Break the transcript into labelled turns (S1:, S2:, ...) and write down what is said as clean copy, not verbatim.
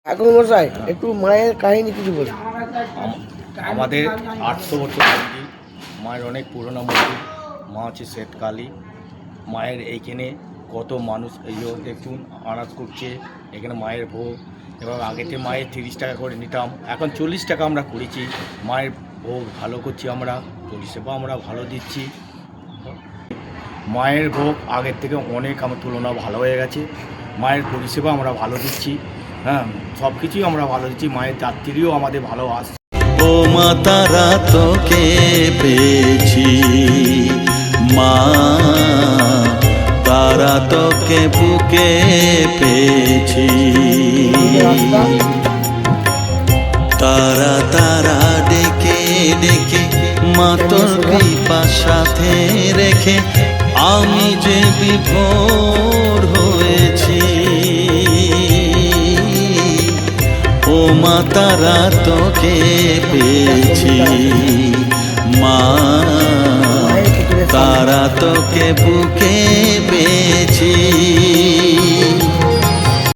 S1: এখন মশাই একটু মায়ের কাহিনী কিছু বলুন।
S2: আমাদের 800 বছর মন্দির, মায়ের অনেক পুরোনো মন্দির। মা হচ্ছে শ্বেতকালী। মায়ের এইখানে কত মানুষ এই যে দেখুন আনাজ করছে, এখানে মায়ের ভোগ। এবং আগেতে মায়ের 30 টাকা করে নিতাম, এখন 40 টাকা আমরা করেছি। মায়ের ভোগ ভালো করছি, আমরা পরিষেবা আমরা ভালো দিচ্ছি। মায়ের ভোগ আগের থেকে অনেক আমার তুলনা ভালো হয়ে গেছে। মায়ের পরিষেবা আমরা ভালো দিচ্ছি, হ্যাঁ সব কিছুই আমরা ভালো দিচ্ছি। মায়ের যাত্রীও আমাদের ভালো আসছে।
S3: ও মা তারা তোকে পেয়েছি, মা তারা তোকে বুকে পেয়েছি। তারা তারা ডেকে ডেকে মা তোর কৃপা সাথে রেখে আমি যে বিভোর হয়েছি। ও মা তারা তোকে পেয়েছি, মা তারা তোকে বুকে পেয়েছি।